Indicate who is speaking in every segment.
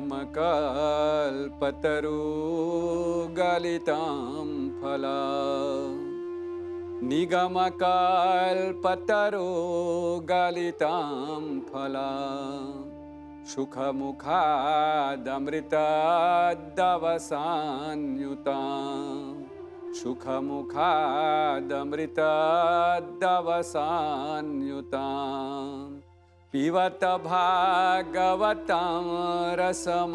Speaker 1: निगमकल्पतरुगलितं फलम् निगमकल्पतरुगलितं फलम् सुखमुखादमृतद्दवसान्युताम् सुखमुखादमृतद्दवसान्युताम् पिबत भागवतं रसमालयम्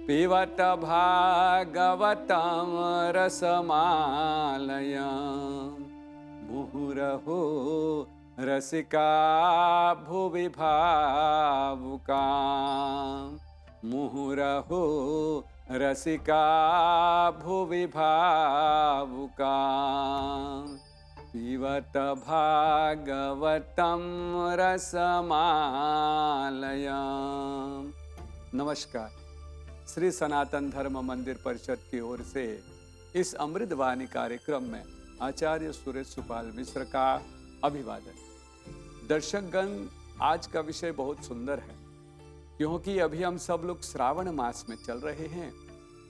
Speaker 1: पिबत भागवतं रसमालयम् मुहुरहो रसिका भुवि भावुका मुहुरहो रसिका भुवि भावुका पिबत भागवतं रसमालयम्। नमस्कार। श्री सनातन धर्म मंदिर परिषद की ओर से इस अमृतवाणी कार्यक्रम में आचार्य सुरेश सुपाल मिश्र का अभिवादन। दर्शकगण, आज का विषय बहुत सुंदर है क्योंकि अभी हम सब लोग श्रावण मास में चल रहे हैं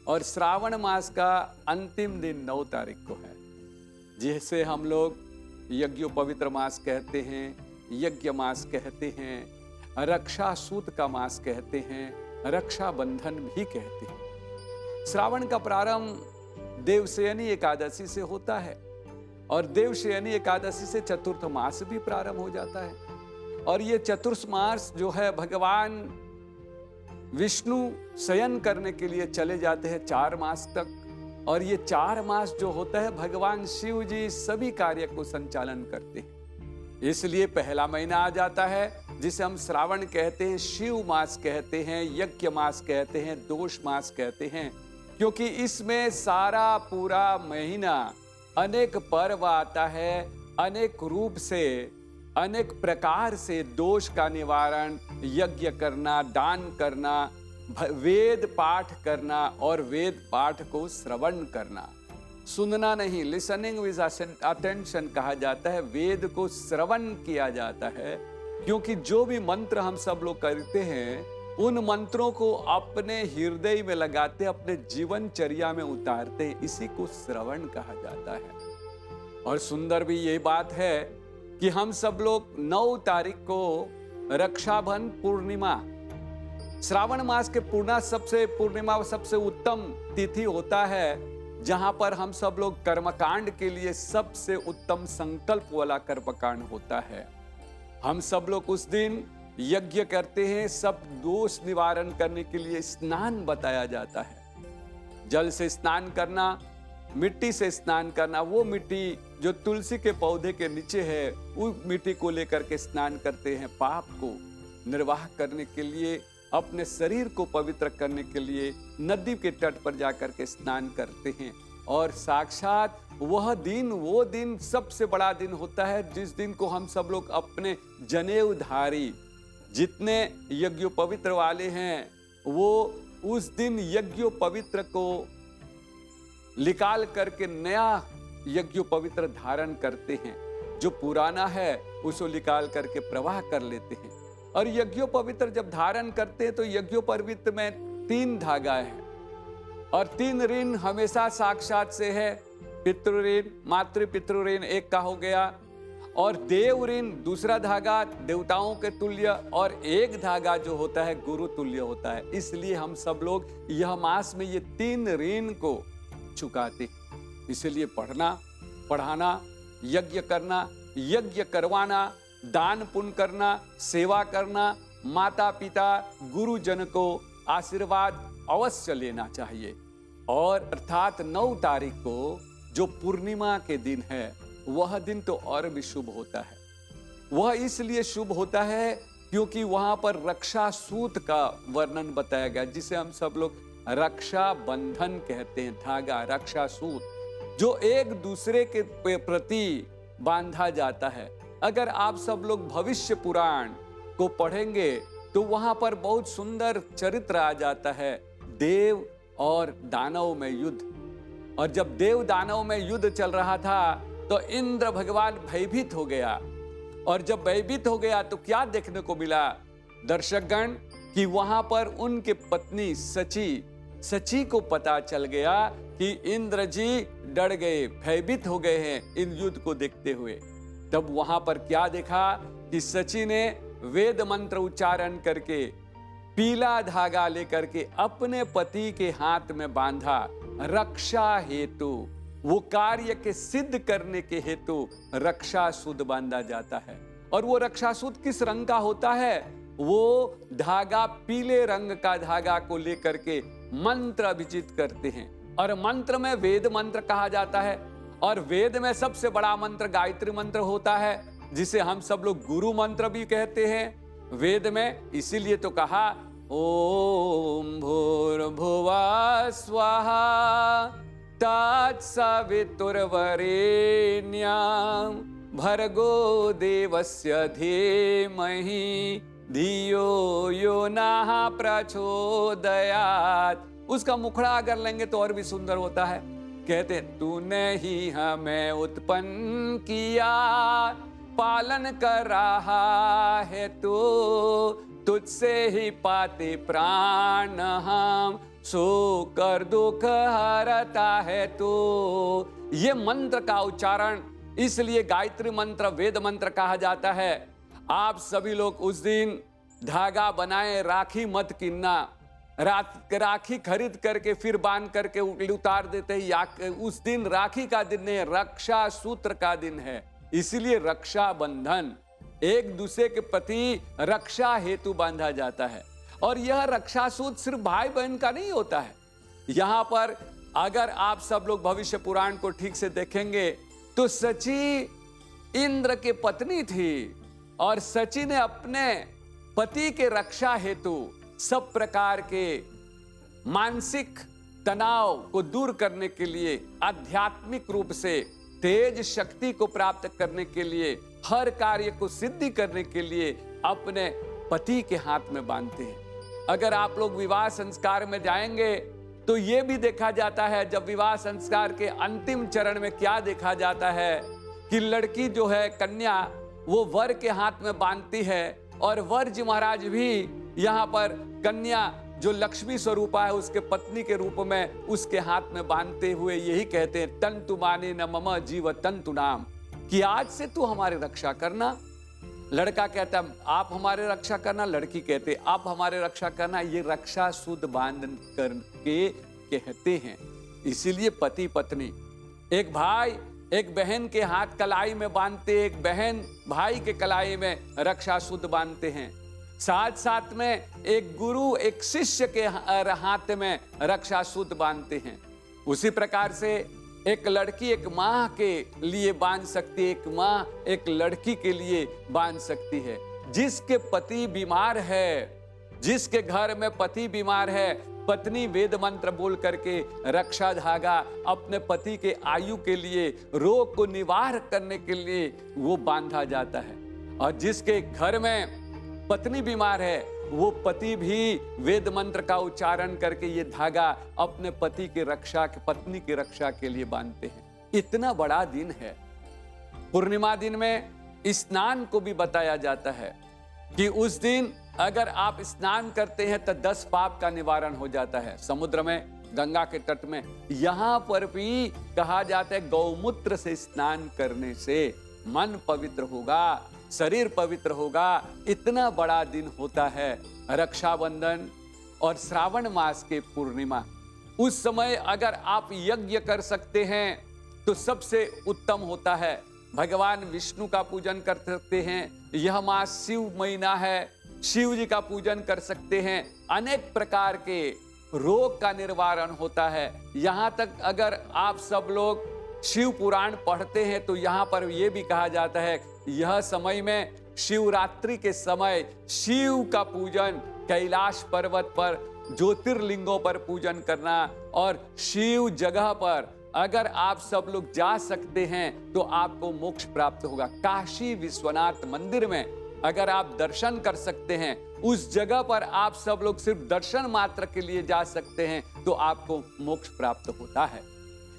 Speaker 1: और श्रावण मास का अंतिम दिन 9 तारीख को है, जिसे हम लोग यज्ञोपवित्र मास कहते हैं, यज्ञ मास कहते हैं, रक्षा सूत का मास कहते हैं, रक्षाबंधन भी कहते हैं। श्रावण का प्रारंभ देवशयनी एकादशी से होता है और देवशयनी एकादशी से चतुर्थ मास भी प्रारंभ हो जाता है और ये चतुर्थ मास जो है भगवान विष्णु शयन करने के लिए चले जाते हैं 4 मास तक और ये 4 मास जो होता है भगवान शिव जी सभी कार्य को संचालन करते हैं। इसलिए पहला महीना आ जाता है जिसे हम श्रावण कहते हैं, शिव मास कहते हैं, यज्ञ मास कहते हैं, दोष मास कहते हैं, क्योंकि इसमें सारा पूरा महीना अनेक पर्व आता है, अनेक रूप से अनेक प्रकार से दोष का निवारण, यज्ञ करना, दान करना, वेद पाठ करना और वेद पाठ को श्रवण करना, सुनना नहीं, लिसनिंग विद अटेंशन कहा जाता है। वेद को श्रवण किया जाता है क्योंकि जो भी मंत्र हम सब लोग करते हैं उन मंत्रों को अपने हृदय में लगाते, अपने जीवनचर्या में उतारते, इसी को श्रवण कहा जाता है। और सुंदर भी ये बात है कि हम सब लोग 9 तारीख को रक्षाबंधन पूर्णिमा, श्रावण मास के पूर्णिमा सबसे उत्तम तिथि होता है जहां पर हम सब लोग कर्मकांड के लिए सबसे उत्तम संकल्प वाला कर्मकांड होता है। हम सब लोग उस दिन यज्ञ करते हैं, सब दोष निवारण करने के लिए स्नान बताया जाता है। जल से स्नान करना, मिट्टी से स्नान करना, वो मिट्टी जो तुलसी के पौधे के नीचे है उस मिट्टी को लेकर के स्नान करते हैं। पाप को निर्वाह करने के लिए, अपने शरीर को पवित्र करने के लिए नदी के तट पर जाकर के स्नान करते हैं और साक्षात वो दिन सबसे बड़ा दिन होता है जिस दिन को हम सब लोग अपने जनेऊधारी जितने यज्ञोपवित्र वाले हैं वो उस दिन यज्ञोपवित्र को निकाल करके नया यज्ञोपवित्र धारण करते हैं। जो पुराना है उसको निकाल करके प्रवाह कर लेते हैं और यज्ञोपवित्र जब धारण करते हैं तो यज्ञोपवित्र में 3 धागा है और 3 ऋण हमेशा साक्षात से है। पितृऋण, मातृपितृऋण एक का हो गया और देव ऋण दूसरा धागा देवताओं के तुल्य और एक धागा जो होता है गुरु तुल्य होता है। इसलिए हम सब लोग यह मास में ये 3 ऋण को चुकाते। इसलिए पढ़ना, पढ़ाना, यज्ञ करना, यज्ञ करवाना, दान पुण्य करना, सेवा करना, माता पिता गुरुजन को आशीर्वाद अवश्य लेना चाहिए। और अर्थात 9 तारीख को जो पूर्णिमा के दिन है वह दिन तो और भी शुभ होता है। वह इसलिए शुभ होता है क्योंकि वहां पर रक्षा सूत का वर्णन बताया गया जिसे हम सब लोग रक्षा बंधन कहते हैं। धागा, रक्षा सूत जो एक दूसरे के प्रति बांधा जाता है। अगर आप सब लोग भविष्य पुराण को पढ़ेंगे तो वहां पर बहुत सुंदर चरित्र आ जाता है, देव और दानव में युद्ध। और जब देव दानव में युद्ध चल रहा था तो इंद्र भगवान भयभीत हो गया और जब भयभीत हो गया तो क्या देखने को मिला दर्शकगण कि वहां पर उनके पत्नी सची को पता चल गया कि इंद्र जी डर गए, भयभीत हो गए हैं इन युद्ध को देखते हुए। तब वहां पर क्या देखा कि सची ने वेद मंत्र उच्चारण करके पीला धागा लेकर के अपने पति के हाथ में बांधा, रक्षा हेतु, वो कार्य के सिद्ध करने के हेतु रक्षा सूत्र बांधा जाता है। और वो रक्षा सूत्र किस रंग का होता है? वो धागा पीले रंग का धागा को लेकर के मंत्र अभिजित करते हैं, और मंत्र में वेद मंत्र कहा जाता है। और वेद में सबसे बड़ा मंत्र गायत्री मंत्र होता है, जिसे हम सब लोग गुरु मंत्र भी कहते हैं वेद में। इसीलिए तो कहा ओम भूर्भुवः स्वाहा तत्सवितुर्वरेण्यं भर्गो देवस्य धीमहि धियो यो नः प्रचोदयात्। उसका मुखड़ा अगर लेंगे तो और भी सुंदर होता है। कहते हैं तूने ही हमें उत्पन्न किया, पालन कर रहा है तू, तुझसे ही पाते प्राण हम, सो कर दुख हरता है तू। ये मंत्र का उच्चारण इसलिए गायत्री मंत्र वेद मंत्र कहा जाता है। आप सभी लोग उस दिन धागा बनाए, राखी मत किनना। राखी खरीद करके फिर बांध करके उतार देते हैं, या उस दिन राखी का दिन नहीं, रक्षा सूत्र का दिन है। इसीलिए रक्षा बंधन एक दूसरे के प्रति रक्षा हेतु बांधा जाता है। और यह रक्षा सूत्र सिर्फ भाई बहन का नहीं होता है। यहां पर अगर आप सब लोग भविष्य पुराण को ठीक से देखेंगे तो सची इंद्र की पत्नी थी, और सची ने अपने पति के रक्षा हेतु सब प्रकार के मानसिक तनाव को दूर करने के लिए, आध्यात्मिक रूप से तेज शक्ति को प्राप्त करने के लिए, हर कार्य को सिद्धि करने के लिए अपने पति के हाथ में बांधते हैं। अगर आप लोग विवाह संस्कार में जाएंगे तो यह भी देखा जाता है, जब विवाह संस्कार के अंतिम चरण में क्या देखा जाता है कि लड़की जो है कन्या, वो वर के हाथ में बांधती है, और वर जी महाराज भी यहाँ पर कन्या जो लक्ष्मी स्वरूपा है उसके पत्नी के रूप में उसके हाथ में बांधते हुए यही कहते हैं तंतु माने न मम जीव तंतु नाम, कि आज से तू हमारी रक्षा करना। लड़का कहता है आप हमारे रक्षा करना, लड़की कहते आप हमारे रक्षा करना। ये रक्षा सूत्र बांध करके कहते हैं। इसीलिए पति पत्नी, एक भाई एक बहन के हाथ कलाई में बांधते, एक बहन भाई के कलाई में रक्षा सूत्र बांधते हैं। साथ साथ में एक गुरु एक शिष्य के हाथ में रक्षा सूत्र बांधते हैं। उसी प्रकार से एक लड़की एक माँ के लिए बांध सकती है, एक माँ एक लड़की के लिए बांध सकती है। जिसके पति बीमार है, जिसके घर में पति बीमार है, पत्नी वेद मंत्र बोल करके रक्षा धागा अपने पति के आयु के लिए, रोग को निवार करने के लिए वो बांधा जाता है। और जिसके घर में पत्नी बीमार है, वो पति भी वेद मंत्र का उच्चारण करके ये धागा अपने पति की रक्षा, पत्नी की रक्षा के लिए बांधते हैं। इतना बड़ा दिन है। पूर्णिमा दिन में स्नान को भी बताया जाता है कि उस दिन अगर आप स्नान करते हैं तो 10 पाप का निवारण हो जाता है। समुद्र में, गंगा के तट में, यहां पर भी कहा जाता है गौमूत्र से स्नान करने से मन पवित्र होगा, शरीर पवित्र होगा। इतना बड़ा दिन होता है रक्षाबंधन और श्रावण मास के पूर्णिमा। उस समय अगर आप यज्ञ कर सकते हैं तो सबसे उत्तम होता है। भगवान विष्णु का पूजन कर सकते हैं। यह मास शिव महीना है, शिव जी का पूजन कर सकते हैं। अनेक प्रकार के रोग का निवारण होता है। यहाँ तक अगर आप सब लोग शिव पुराण पढ़ते हैं तो यहाँ पर यह भी कहा जाता है यह समय में शिवरात्रि के समय शिव का पूजन, कैलाश पर्वत पर ज्योतिर्लिंगों पर पूजन करना, और शिव जगह पर अगर आप सब लोग जा सकते हैं तो आपको मोक्ष प्राप्त होगा। काशी विश्वनाथ मंदिर में अगर आप दर्शन कर सकते हैं, उस जगह पर आप सब लोग सिर्फ दर्शन मात्र के लिए जा सकते हैं तो आपको मोक्ष प्राप्त होता है।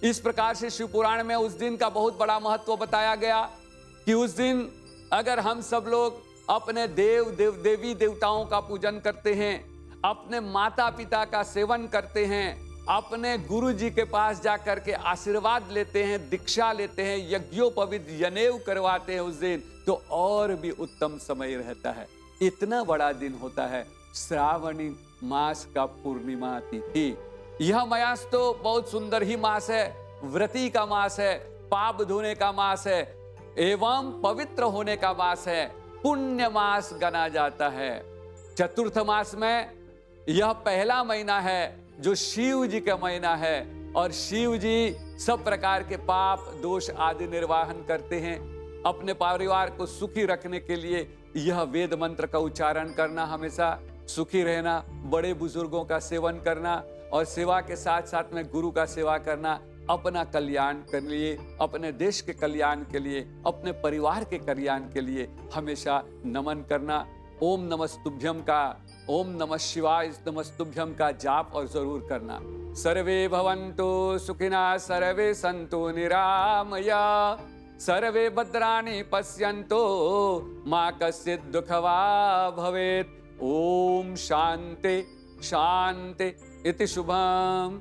Speaker 1: इस प्रकार से शिव पुराण में उस दिन का बहुत बड़ा महत्व बताया गया कि उस दिन अगर हम सब लोग अपने देवी देवताओं का पूजन करते हैं, अपने माता पिता का सेवन करते हैं, अपने गुरु जी के पास जाकर के आशीर्वाद लेते हैं, दीक्षा लेते हैं, यज्ञोपवीत जनेऊ करवाते हैं उस दिन, तो और भी उत्तम समय रहता है। इतना बड़ा दिन होता है श्रावणी मास का पूर्णिमा तिथि। यह मास तो बहुत सुंदर ही मास है, व्रती का मास है, पाप धोने का मास है एवं पवित्र होने का मास है, पुण्य मास गना जाता है। चतुर्थ मास में यह पहला महीना है जो शिव जी का महीना है, और शिव जी सब प्रकार के पाप दोष आदि निर्वाहन करते हैं। अपने परिवार को सुखी रखने के लिए यह वेद मंत्र का उच्चारण करना, हमेशा सुखी रहना, बड़े बुजुर्गों का सेवन करना और सेवा के साथ साथ में गुरु का सेवा करना, अपना कल्याण के लिए, अपने देश के कल्याण के लिए, अपने परिवार के कल्याण के लिए हमेशा नमन करना। ओम नमस्तुभ्यम का, ओम नमः शिवाय नमस्तुभ्यम का जाप और जरूर करना। सर्वे भवन्तु सुखिनः, सर्वे सन्तु निरामया, सर्वे भद्राणि पश्यन्तु, मा कश्चित् दुःखवा भवेत्। ओम शांति शांति इति शुभम।